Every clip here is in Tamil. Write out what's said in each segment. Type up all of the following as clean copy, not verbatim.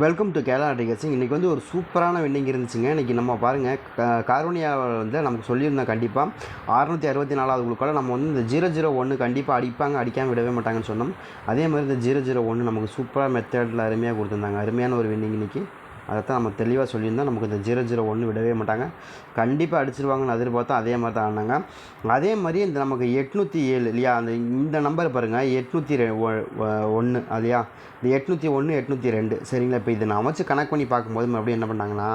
Welcome to Kerala டிகெட்ஸிங். இன்றைக்கி வந்து ஒரு சூப்பரான வின்னிங் இருந்துச்சுங்க. இன்றைக்கி நம்ம பாருங்கள், கார்வனியாவில் வந்து நமக்கு சொல்லியிருந்தோம் கண்டிப்பாக 664வது குழுக்களை நம்ம வந்து இந்த 001 கண்டிப்பாக அடிப்பாங்க, அடிக்காமல் விடவே மாட்டாங்கன்னு சொன்னோம். அதே மாதிரி இந்த 001 நமக்கு சூப்பராக மெத்தடில் அருமையாக கொடுத்துருந்தாங்க. அருமையான ஒரு வின்னிங் இன்றைக்கி. அதைத்தான் நம்ம தெளிவாக சொல்லியிருந்தோம். நமக்கு இந்த 001 விடவே மாட்டாங்க, கண்டிப்பாக அடிச்சிருவாங்கன்னு எதிர்பார்த்தோம். அதே மாதிரி தான் ஆனாங்க. அதே மாதிரி இந்த நமக்கு 807 இல்லையா, இந்த நம்பர் பாருங்கள், 801 இல்லையா, இந்த 801 802 சரிங்களா. இப்போ இதை நான் அமைச்சு கணக்கு பண்ணி பார்க்கும்போது மறுபடியும் என்ன பண்ணாங்கன்னா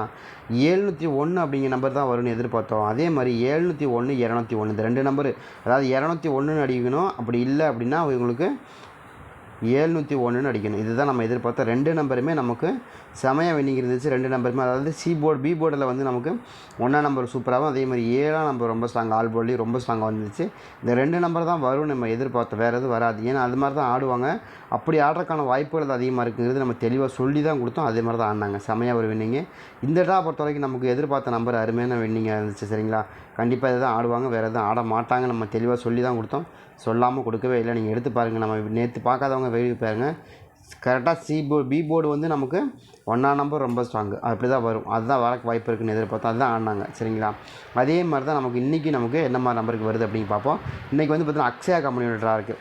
701 அப்படிங்கிற நம்பர் தான் வரும்னு எதிர்பார்த்தோம். அதே மாதிரி 701 201 இந்த ரெண்டு நம்பர், அதாவது 201ன்னு அடிக்கணும். அப்படி இல்லை அப்படின்னா உங்களுக்கு 701ன்னு அடிக்கணும். இதுதான் நம்ம எதிர்பார்த்தோம். ரெண்டு நம்பருமே நமக்கு செமையாக வின்னிங் இருந்துச்சு. ரெண்டு நம்பருமே, அதாவது பி போர்டில் வந்து நமக்கு 1ஆம் நம்பர் சூப்பராகவும், அதே மாதிரி 7ஆம் நம்பர் ரொம்ப ஸ்ட்ராங், ஆல் போர்ட்லேயும் ரொம்ப ஸ்ட்ராங்காக வந்துச்சு. இந்த ரெண்டு நம்பர் தான் வரும்னு நம்ம எதிர்பார்த்தோம், வேறு எதுவும் வராது. ஏன்னா அது மாதிரி தான் ஆடுவாங்க. அப்படி ஆடுறதுக்கான வாய்ப்புகள் அதிகமாக இருக்குங்கிறது நம்ம தெளிவாக சொல்லி தான் கொடுத்தோம். அதே மாதிரி தான் ஆடினாங்க. செமையாக ஒரு வின்னிங்கு. இந்த ட்ரா பொறுத்த வரைக்கும் நமக்கு எதிர்பார்த்த நம்பர் அருமையான வின்னிங்காக இருந்துச்சு. சரிங்களா. கண்டிப்பாக இதை தான் ஆடுவாங்க, வேறு எதுவும் ஆட மாட்டாங்க. நம்ம தெளிவாக சொல்லி தான் கொடுத்தோம், சொல்லாமல் கொடுக்கவே இல்லை. நீங்கள் எடுத்து பாருங்கள், நம்ம நேற்று பார்க்காதவங்க வெளியே பாருங்கள். கரெக்டாக பி போர்டு வந்து நமக்கு 1ஆம் நம்பர் ரொம்ப ஸ்ட்ராங்கு, அப்படி தான் வரும். அதுதான் வரக்கு வாய்ப்பு இருக்குதுன்னு எதிர்பார்த்தோம். அதுதான் ஆடினாங்க. சரிங்களா. அதே மாதிரி தான் நமக்கு இன்றைக்கி நமக்கு என்ன மாதிரி நம்பருக்கு வருது அப்படின்னு பார்ப்போம். இன்றைக்கி வந்து பார்த்திங்கன்னா அக்ஷயா கம்பெனியோட ட்ரா இருக்குது.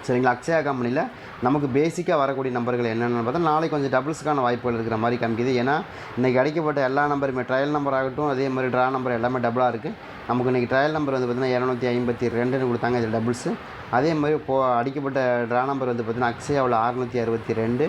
சரிங்களா. அக்ஷயா கம்பெனியில் நமக்கு பேசிக்காக வரக்கூடிய நம்பர்கள் என்னென்னு பார்த்தா நாளைக்கு கொஞ்சம் டபுள்ஸுக்கான வாய்ப்புகள் இருக்கிற மாதிரி காமிக்குது. ஏன்னா இன்றைக்கி அடிக்கப்பட்ட எல்லா நம்பருமே ட்ரையல் நம்பர் ஆகட்டும், அதே மாதிரி ட்ரா நம்பர் எல்லாமே டபுளாக இருக்குது. நமக்கு இன்றைக்கி ட்ரையல் நம்பர் வந்து பார்த்திங்கன்னா 252ன்னு கொடுத்தாங்க, இதில் டபுள்ஸு. அதே மாதிரி அடிக்கப்பட்ட ட்ரா நம்பர் வந்து பார்த்திங்கன்னா அக்ஷயாவில் 662.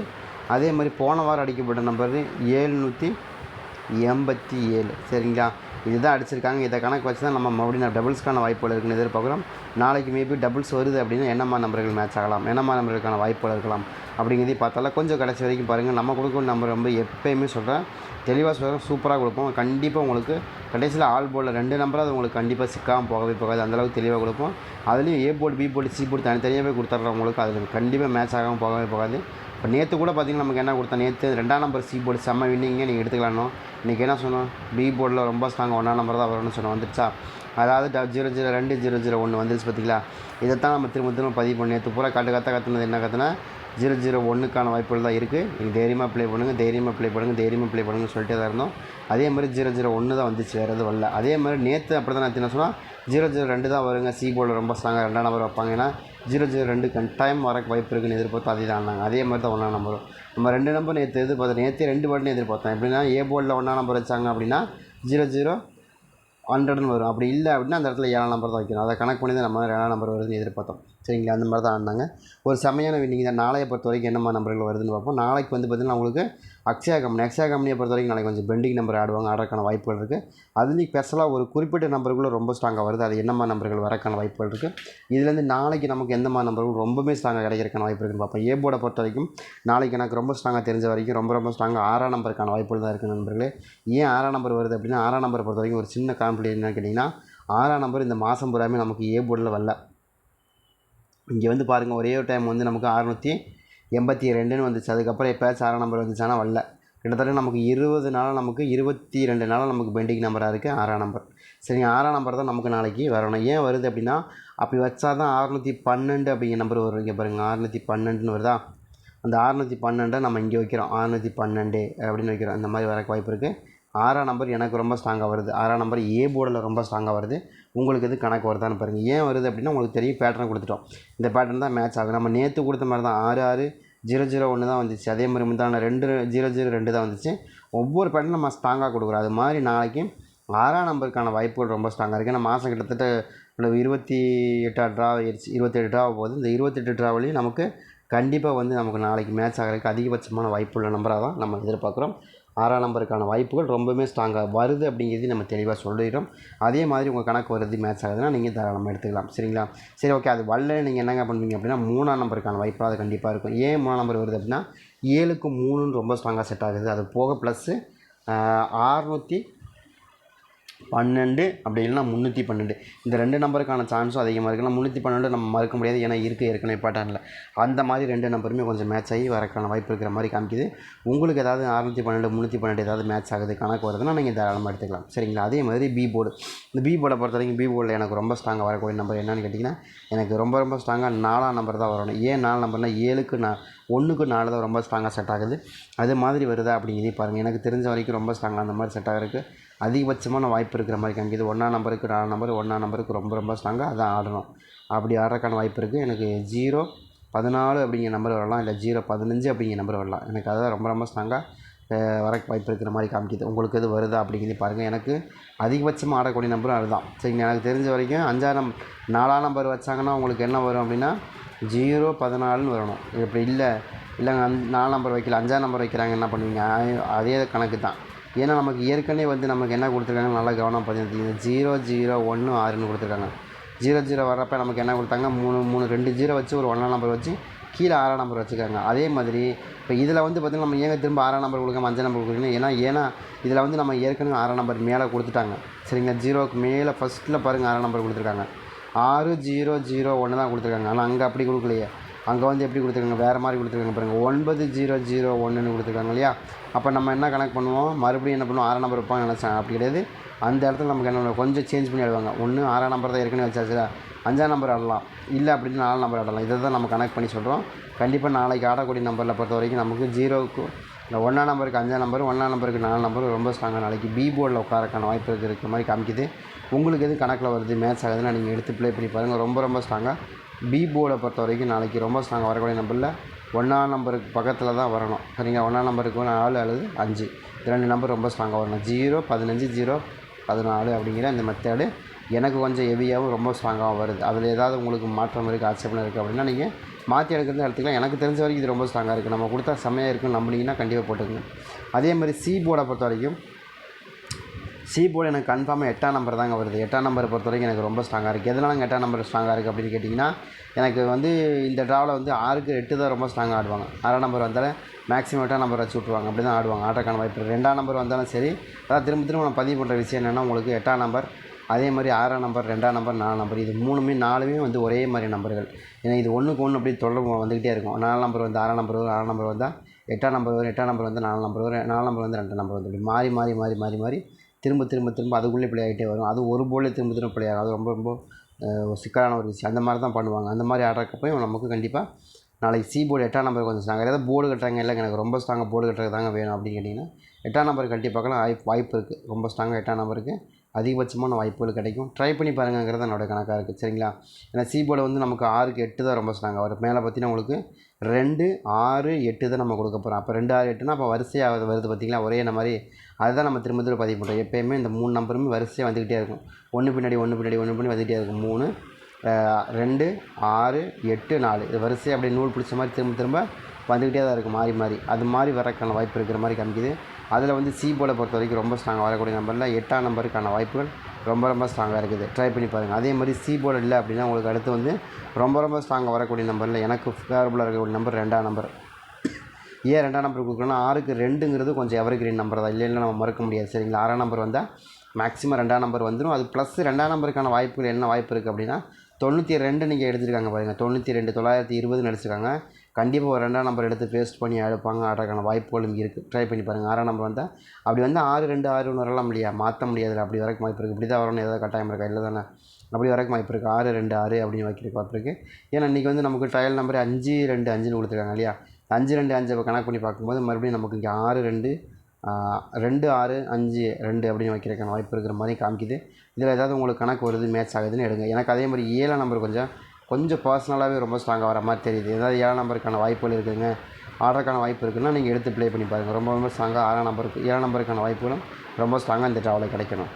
அதே மாதிரி போன வாரம் அடிக்கப்பட்ட நம்பர் 787. சரிங்களா. இதுதான் அடிச்சிருக்காங்க. இதை கணக்கு வச்சு தான் நம்ம மறுபடியும் டபுள்ஸ்க்கான வாய்ப்புகள் இருக்குன்னு எதிர்பார்க்குறோம். நாளைக்கு மேபி டபுள்ஸ் வருது அப்படின்னா என்னம்மா நம்பர்கள் மேட்ச் ஆகலாம், என்னம்மா நம்பர்களுக்கான வாய்ப்புகள் இருக்கலாம் அப்படிங்கிறதையும் பார்த்தாலும் கொஞ்சம் கடைசி வரைக்கும் பாருங்கள். நம்ம கொடுக்குற நம்பர் ரொம்ப எப்போயுமே சொல்கிறேன், தெளிவாக சொல்கிறேன், சூப்பராக கொடுப்போம். கண்டிப்பாக உங்களுக்கு கடைசியில் ஆல் போர்டில் ரெண்டு நம்பராக உங்களுக்கு கண்டிப்பாக சிக்காமல் போகவே போகாது. அந்தளவுக்கு தெளிவாக கொடுப்போம். அதுலேயும் A board B board C board தனித்தனியாகவே கொடுத்துட்றவங்களுக்கு அதில் கண்டிப்பாக மேட்ச் ஆகாமல் போகவே போகாது. இப்போ நேற்று கூட பார்த்திங்கன்னா நமக்கு என்ன கொடுத்தோம், நேற்று 2ஆம் நம்பர் சி போர்டு செம்ம வின்னிங்க, நீங்கள் எடுத்துக்கலாம்னோ. இன்றைக்கி என்ன சொன்னோம், பி போர்டில் ரொம்ப ஸ்ட்ராங் 1ஆம் நம்பர் தான் வரும்னு சொன்னோம். வந்துடுச்சா, அதாவது 002 001 வந்துருச்சு பார்த்திங்களா. இதைத்தான் நம்ம திரும்ப பதிவு பண்ணி நேற்று பூரா கற்றுனது என்ன கற்றுனா 001க்கான வாய்ப்புகள் தான் இருக்குது. நீங்கள் தைரியமாக ப்ளே பண்ணுங்கள், தைரியமாக ப்ளே பண்ணுங்கன்னு சொல்லிட்டே தான் இருந்தோம். அதே மாதிரி 001 தான் வந்துச்சு, வேறு எதுவும் வரல. அதே மாதிரி நேற்று அப்படி தான் நான் என்ன சொன்னால் 002 தான் வருங்க, சி போர்டில் ரொம்ப ஸ்ட்ராங்காக 2ஆம் நம்பர் வைப்பாங்க. ஏன்னா 002 கட்டாயம் வரக்கு வாய்ப்பு இருக்குன்னு எதிர்பார்த்து அதே தான் ஆனாங்க. அதே மாதிரி தான் 1ஆம் நம்பரும் நம்ம ரெண்டு நம்பர் நேற்று எதிர்பார்த்தோம். நேற்று 2 பட்டன் எதிர்பார்த்தோம். எப்படின்னா ஏ போர்டில் 1ஆம் நம்பர் வச்சாங்க அப்படின்னா 00 வரும். அப்படி இல்லை அப்படின்னா அந்த இடத்துல 7ஆம் நம்பர் தான் வைக்கணும். அதை கணக்கு பண்ணி தான் நம்ம 2ஆம் நம்பர் வருதுன்னு எதிர்பார்த்தோம். சரிங்களா. அந்த மாதிரி தான் ஆடினாங்க. ஒரு செமையான வின்னிங் தான். நாளையை பொறுத்த வரைக்கும் என்னம்மா நம்பர்கள் வருதுன்னு பார்ப்போம். நாளைக்கு வந்து பார்த்திங்கன்னா உங்களுக்கு அக்ஷயா கம்பெனியை பொறுத்த வரைக்கும் நாளைக்கு கொஞ்சம் பெண்டிங் நம்பர் ஆடுறதுக்கான வாய்ப்புகள் இருக்குது. அதுலேயும் ஸ்பெஷலாக ஒரு குறிப்பிட்ட நம்பர்களும் ரொம்ப ஸ்ட்ராங்காக வருது. அது என்னம்மா நம்பர்கள் வரக்கான வாய்ப்புகள் இருக்குது. இதுலேருந்து நாளைக்கு நமக்கு எந்தம்மா நம்பர்கள் ரொம்பவே ஸ்ட்ராங்காக கிடைக்கிறக்கான வாய்ப்பு இருக்குன்னு பார்ப்போம். ஏ போர்டை பொறுத்த வரைக்கும் நாளைக்கு எனக்கு ரொம்ப ஸ்ட்ராங்காக தெரிஞ்ச வரைக்கும் ரொம்ப ஸ்ட்ராங்காக 6ஆம் நம்பருக்கான வாய்ப்புகள் தான் இருக்குது நண்பர்களே. ஏன் 6ஆம் நம்பர் வருது அப்படின்னா 6ஆம் நம்பரை பொறுத்த வரைக்கும் ஒரு சின்ன காம்ப்ளிகேஷன் என்னன்னு கேட்டிங்கன்னா 6ஆம் நம்பர் இந்த மாதம் பூராமே நமக்கு ஏ போர்டில் வரல. இங்கே வந்து பாருங்கள், ஒரே ஒரு டைம் வந்து நமக்கு 682ன்னு வந்துச்சு. அதுக்கப்புறம் எப்போயாச்சும் 6ஆம் நம்பர் வந்துச்சுன்னா வரல. கிட்டத்தட்ட நமக்கு 20 நாளாக நமக்கு 22 நாளாக நமக்கு பெண்டிங் நம்பராக இருக்குது 6ஆம் நம்பர். சரி, 6ஆம் நம்பர் தான் நமக்கு நாளைக்கு வரணும். ஏன் வருது அப்படின்னா அப்படி வச்சா தான் 612 அப்படிங்கிற நம்பர் வரும். இங்கே பாருங்கள், 612ன்னு வருதா. அந்த 612 நம்ம இங்கே வைக்கிறோம், 612 அப்படின்னு வைக்கிறோம். இந்த மாதிரி வரக்கு வாய்ப்பு இருக்குது. 6ஆம் நம்பர் எனக்கு ரொம்ப ஸ்ட்ராங்காக வருது. 6ஆம் நம்பர் ஏ போர்டில் ரொம்ப ஸ்ட்ராங்காக வருது. உங்களுக்கு எது கணக்கு வருதான்னு பாருங்கள். ஏன் வருது அப்படின்னா உங்களுக்கு தெரியும், பேட்டர்ன் கொடுத்துட்டோம். இந்த பேட்டர்ன் தான் மேட்ச் ஆகும். நம்ம நேற்று கொடுத்த மாதிரி தான் 66 001 தான் வந்துச்சு. அதே மாதிரி முந்தான 002 தான் வந்துச்சு. ஒவ்வொரு பேட்டர்னும் நம்ம ஸ்ட்ராங்காக கொடுக்குறோம். அது மாதிரி நாளைக்கு 6ஆம் நம்பருக்கான வாய்ப்புகள் ரொம்ப ஸ்ட்ராங்காக இருக்குது. ஏன்னா மாதம் கிட்டத்தட்ட 28 ட்ரா ஆயிடுச்சு, 27 ட்ரா போகுது. இந்த 28 ட்ராவிலையும் நமக்கு கண்டிப்பாக வந்து நமக்கு நாளைக்கு மேட்ச் ஆகிறதுக்கு அதிகபட்சமான வாய்ப்புள்ள நம்பராக தான் நம்ம எதிர்பார்க்குறோம். 6ஆம் நம்பருக்கான வாய்ப்புகள் ரொம்பவுமே ஸ்ட்ராங்காக வருது அப்படிங்கிறது நம்ம தெளிவாக சொல்லிடுறோம். அதே மாதிரி உங்கள் கணக்கு வருது மேட்ச் ஆகுதுன்னா நீங்கள் தாராளமாக எடுத்துக்கலாம். சரிங்களா. சரி, ஓகே. அது வரல நீங்கள் என்னங்க பண்ணுவீங்க அப்படின்னா 3ஆம் நம்பருக்கான வாய்ப்பு அது கண்டிப்பாக இருக்கும். ஏன் 3ஆம் நம்பர் வருது அப்படின்னா 7க்கு 3ன்னு ரொம்ப ஸ்ட்ராங்காக செட் ஆகுது. அது போக ப்ளஸ்ஸு 612 அப்படி இல்லைனா 312 இந்த ரெண்டு நம்பருக்கான சான்ஸும் அதிகமாக இருக்குது. 312 நம்ம மறுக்க முடியாது, ஏன்னா இருக்குது ஏற்கனவே பேட்டர்னில். அந்த மாதிரி ரெண்டு நம்பருமே கொஞ்சம் மேட்ச் ஆகி வரக்கான வாய்ப்பு இருக்கிற மாதிரி காமிக்குது. உங்களுக்கு ஏதாவது 612 312 ஏதாவது மேட்ச் ஆகுது கணக்கு வருதுன்னா நீங்கள் தாராளமாக எடுத்துக்கலாம். சரிங்களா. அதே மாதிரி பி போர்டு, இந்த பி போர்டை பொறுத்த வரைக்கும் பி போர்டில் எனக்கு ரொம்ப ஸ்ட்ராங்காக வரக்கூடிய நம்பர் என்னென்னு கேட்டிங்கன்னா எனக்கு ரொம்ப ஸ்ட்ராங்காக 4ஆம் நம்பர் தான் வரணும். ஏன் 4 நம்பர்னால் 7க்கு 1க்கு 4 தான் ரொம்ப ஸ்ட்ராங்காக செட் ஆகுது. அது மாதிரி வருதா அப்படிங்கிறதையும் பாருங்கள். எனக்கு தெரிஞ்ச வரைக்கும் ரொம்ப ஸ்ட்ராங்காக அந்த மாதிரி செட் ஆகிறதுக்கு அதிகபட்சமான வாய்ப்பு இருக்கிற மாதிரி காமிக்குது. 1ஆம் நம்பருக்கு 4 நம்பர் 1ஆம் நம்பருக்கு ரொம்ப ரொம்ப ஸ்ட்ராங்காக அதான் ஆடணும். அப்படி ஆடுறதுக்கான வாய்ப்பு இருக்குது. எனக்கு 0-14 அப்படிங்கிற நம்பர் வரலாம், இல்லை 0-15 அப்படிங்கிற நம்பர் வரலாம். எனக்கு அதான் ரொம்ப ரொம்ப ஸ்ட்ராங்காக வரக்கு வாய்ப்பு இருக்கிற மாதிரி காமிக்குது. உங்களுக்கு எது வருதா அப்படிங்கிறதையும் பாருங்கள். எனக்கு அதிகபட்சமாக ஆடக்கூடிய நம்பரும் அதுதான். சரிங்க, எனக்கு தெரிஞ்ச வரைக்கும் 4ஆம் நம்பர் வச்சாங்கன்னா உங்களுக்கு என்ன வரும் அப்படின்னா 0-14ன்னு வரணும். இப்படி இல்லைங்க 4 நம்பர் வைக்கல 5ஆம் நம்பர் வைக்கிறாங்க, என்ன பண்ணுவீங்க? அதே கணக்கு தான். ஏன்னா நமக்கு ஏற்கனவே வந்து நமக்கு என்ன கொடுத்துருக்காங்க, நல்லா கவனம் பார்த்தீங்கன்னா 0-0-1-6ன்னு கொடுத்துருக்காங்க. 0-0 வர்றப்போ நமக்கு என்ன கொடுத்தாங்க, 2 0 வச்சு ஒரு 1ஆம் நம்பர் வச்சு கீழே 6ஆம் நம்பர் வச்சுருக்காங்க. அதே மாதிரி இப்போ இதில் வந்து பார்த்திங்கன்னா நம்ம ஏங்க திரும்ப 6ஆம் நம்பர் கொடுக்காம 5ஆம் நம்பர் கொடுக்குறீங்கன்னா, ஏன்னா இதில் வந்து நம்ம ஏற்கனவே 6ஆம் நம்பர் மேலே கொடுத்துட்டாங்க. சரிங்களா, 0க்கு மேலே ஃபஸ்ட்டில் பாருங்கள் 6ஆம் நம்பர் கொடுத்துருக்காங்க. 6-0-0-1 தான் கொடுத்துருக்காங்க. ஆனால் அங்கே அப்படி கொடுக்கலையே. அங்கே வந்து எப்படி கொடுத்துருக்காங்க, வேறு மாதிரி கொடுத்துருக்காங்க பாருங்கள். 9-0-0-1ன்னு கொடுத்துருக்காங்க இல்லையா? அப்போ நம்ம என்ன கணக்கு பண்ணுவோம், மறுபடியும் என்ன பண்ணுவோம், 6ஆம் நம்பர் வைப்பாங்க நினச்சாங்க. அப்படி கிடையாது. அந்த இடத்துல நமக்கு என்ன கொஞ்சம் சேஞ்ச் பண்ணி ஆடுவாங்க. ஒன்று 6ஆம் நம்பர் தான் ஏற்கனவே வச்சாச்சுல, 5ஆம் நம்பர் ஆடலாம், இல்லை அப்படின்னு 4ஆம் நம்பர் ஆடலாம். இதை தான் நம்ம கனெக்ட் பண்ணி சொல்கிறோம். கண்டிப்பாக நாளைக்கு ஆடக்கூடிய நம்பரில் பொறுத்த வரைக்கும் நமக்கு 0க்கு இந்த 1ஆம் நம்பருக்கு 5ஆம் நம்பர், 1ஆம் நம்பருக்கு 4 நம்பர் ரொம்ப ஸ்ட்ராங்காக நாளைக்கு பி போர்டில் உட்காரக்கான வாய்ப்பு இருக்கிற மாதிரி காமிக்குது. உங்களுக்கு எது கணக்கில் வருது, மேட்ச் ஆகுதுன்னா நீங்கள் எடுத்து ப்ளே பண்ணி பாருங்கள். ரொம்ப ரொம்ப ஸ்ட்ராங்காக பி போர்டை பொறுத்த வரைக்கும் நாளைக்கு ரொம்ப ஸ்ட்ராங்காக வரக்கூடிய நம்பரில் 1ஆம் நம்பருக்கு பக்கத்தில் தான் வரணும். சரிங்களா, 1ஆம் நம்பருக்கு 4 அல்லது 5 2 நம்பர் ரொம்ப ஸ்ட்ராங்காக வரணும். 0-15-0-14 அப்படிங்கிற இந்த மெத்தேடு எனக்கு கொஞ்சம் ஹெவியாகவும் ரொம்ப ஸ்ட்ராங்காகவும் வருது. அதில் ஏதாவது உங்களுக்கு மாற்றம் இருக்குது, ஆட்சேபனை இருக்குது அப்படின்னா நீங்கள் மாற்றி எடுக்கிறது எடுத்துக்கலாம். எனக்கு தெரிஞ்ச வரைக்கும் இது ரொம்ப ஸ்ட்ராங்காக இருக்குது. நம்ம கொடுத்தா செம்மையாக இருக்குன்னு நம்பினீங்கன்னா கண்டிப்பாக போட்டுக்கோங்க. அதே மாதிரி சி போர்டை பொறுத்த வரைக்கும் சி போர்டு எனக்கு கன்ஃபார்மாக 8ஆம் நம்பர் தாங்க வருது. 8ஆம் நம்பரை பொறுத்த வரைக்கும் எனக்கு ரொம்ப ஸ்ட்ராங்காக இருக்குது. எதனால 8ஆம் நம்பர் ஸ்ட்ராங்காக இருக்குது அப்படின்னு கேட்டிங்கன்னா, எனக்கு வந்து இந்த ட்ராவில் வந்து 6க்கு 8 தான் ரொம்ப ஸ்ட்ராங்காக ஆடுவாங்க. 6ஆம் நம்பர் வந்தாலும் மேக்ஸிமம் 8ஆம் நம்பர் வச்சு விட்ருவாங்க. அப்படி தான் ஆடுவாங்க. ஆட்டக்கான வாய்ப்பு 2ஆம் நம்பர் வந்தாலும் சரி. அதாவது திரும்ப நான் பதிவு பண்ணுற விஷயம் என்னென்னா, உங்களுக்கு 8ஆம் நம்பர், அதே மாதிரி 6ஆம் நம்பர், 2ஆம் நம்பர், 4ஆம் நம்பர், இது 4மே வந்து ஒரே மாதிரி நம்பர்கள். ஏன்னா இது ஒன்றுக்கு ஒன்று அப்படியே தொடர்பு வந்துக்கிட்டே இருக்கும். 4ஆம் நம்பர் வந்து 6ஆம் நம்பர் வரும், 6ஆம் நம்பர் வந்தால் 8ஆம் நம்பர் வரும், 8ஆம் நம்பர் வந்து 4ஆம் நம்பர் வரும், 4ஆம் நம்பர் வந்து 2ஆம் நம்பர் வந்து இப்படி மாறி திரும்ப அதுக்குள்ளே ப்ளே ஆகிட்டே வரும். அது ஒரு போர்டில் திரும்ப ப்ளே ஆகும். அது ரொம்ப சிக்கலான ஒரு விஷயம். அந்த மாதிரி தான் பண்ணுவாங்க. அந்த மாதிரி ஆடுறக்கப்போ நமக்கு கண்டிப்பாக நாளைக்கு சி போர்டு 8ஆம் நம்பர் கொஞ்சம் ஸ்ட்ராங்காக. ஏதாவது போர்டு கட்டுறாங்க, இல்லை எனக்கு ரொம்ப ஸ்ட்ராங்காக போர்டு கட்டுறது தாங்க வேணும் அப்படின்னு கேட்டிங்கன்னா 8ஆம் நம்பர் கட்டி பார்க்கலாம். வாய்ப்பு இருக்குது. ரொம்ப ஸ்ட்ராங்காக 8ஆம் நம்பருக்கு அதிகபட்சமான வாய்ப்புகள் கிடைக்கும். ட்ரை பண்ணி பாருங்கிறது என்னோடய கணக்காக இருக்குது. சரிங்களா, ஏன்னா சி போர்டு வந்து நமக்கு 6க்கு 8 தான் ரொம்ப ஸ்ட்ராங்காக வரும். மேலே பார்த்தீங்கன்னா உங்களுக்கு 2, 6, 8 தான் நம்ம கொடுக்க போகிறோம். அப்போ 2, 6, 8னா அப்போ வரிசையாக வருது பார்த்திங்களா, ஒரே மாதிரி. அதுதான் நம்ம திரும்ப பதிவு பண்ணுறோம். எப்போயுமே இந்த 3 நம்பருமே வரிசையாக வந்துக்கிட்டே இருக்கும். ஒன்று பின்னாடி வந்துக்கிட்டே இருக்கும். 3, 2, 6, 8, 4 இது வரிசையாக அப்படியே நூல் பிடிச்ச மாதிரி திரும்ப வந்துக்கிட்டே தான் இருக்கும் மாறி. அது மாதிரி வரக்கான வாய்ப்பு இருக்கிற மாதிரி காமிக்குது. அதில் வந்து சி போர்டை பொறுத்த வரைக்கும் ரொம்ப ஸ்ட்ராங்காக வரக்கூடிய நம்பரில் 8ஆம் நம்பருக்கான வாய்ப்புகள் ரொம்ப ஸ்ட்ராங்காக இருக்குது. ட்ரை பண்ணி பாருங்கள். அதே மாதிரி சி போர்டு இல்லை அப்படின்னா உங்களுக்கு அடுத்து வந்து ரொம்ப ஸ்ட்ராங்காக வரக்கூடிய நம்பரில் எனக்கு ஃபேவரபுளாக இருக்கக்கூடிய நம்பர் 2ஆம் நம்பர். ஏன் 2ஆம் நம்பர் கொடுக்குறோன்னா, 6க்கு 2ங்கிறது கொஞ்சம் எவர்கிரீன் நம்பர் தான், இல்லைன்னா நம்ம மறக்க முடியாது. சரிங்களா, 6ஆம் நம்பர் வந்தால் மேக்ஸிமம் 2ஆம் நம்பர் வந்துடும். அது ப்ளஸ் 2ஆம் நம்பருக்கான வாய்ப்புகள் என்ன வாய்ப்பு இருக்குது அப்படின்னா 92 நீங்கள் எடுத்துருக்காங்க பாருங்கள். 92 920 அடிச்சிருக்காங்க. கண்டிப்பாக ஒரு 2ஆம் நம்பர் எடுத்து பேஸ்ட் பண்ணி எடுப்பாங்க. ஆடுறதுக்கான வாய்ப்புகளும் இருக்குது. ட்ரை பண்ணி பாருங்கள். 6ஆம் நம்பர் வந்தால் அப்படி வந்து 6-2 6-1 வரலாம் இல்லையா, மாற்ற முடியாது. அப்படி வரைக்கும் வாய்ப்பு இருக்குது. இப்படி தான் வரணும் ஏதாவது கட்டாயம் இருக்கா, இல்லை தானே? அப்படி வரைக்கும் வாய்ப்பு இருக்குது. 6-2 6 அப்படின்னு வைக்கிறதுக்கு வாய்ப்பு இருக்குது. ஏன்னா இன்றைக்கி வந்து நமக்கு ட்ரையல் நம்பர் 5-2-5ன்னு கொடுத்துருக்காங்க இல்லையா. 5-2-5 கணக்கு பண்ணி பார்க்கும்போது மறுபடியும் நமக்கு இங்கே 6-2 2-6-5-2 அப்படின்னு வைக்கிறதுக்கான வாய்ப்பு இருக்கிற மாதிரி காமிக்குது. இதில் ஏதாவது உங்களுக்கு கணக்கு வருது, மேட்ச் ஆகுதுன்னு எடுங்க. எனக்கு அதே மாதிரி 7ஆம் நம்பர் கொஞ்சம் பர்சனலாகவே ரொம்ப ஸ்ட்ராங்காக வர மாதிரி தெரியுது. ஏதாவது 7ஆம் நம்பருக்கான வாய்ப்புகள் இருக்குதுங்க, ஆர்டருக்கான வாய்ப்பு இருக்குதுன்னா நீங்கள் எடுத்து ப்ளே பண்ணி பாருங்கள். ரொம்ப ஸ்ட்ராங்காக 6ஆம் நம்பருக்கு 7ஆம் நம்பருக்கான வாய்ப்புகளும் ரொம்ப ஸ்ட்ராங்காக இந்த ட்ராவலில் கிடைக்கணும்.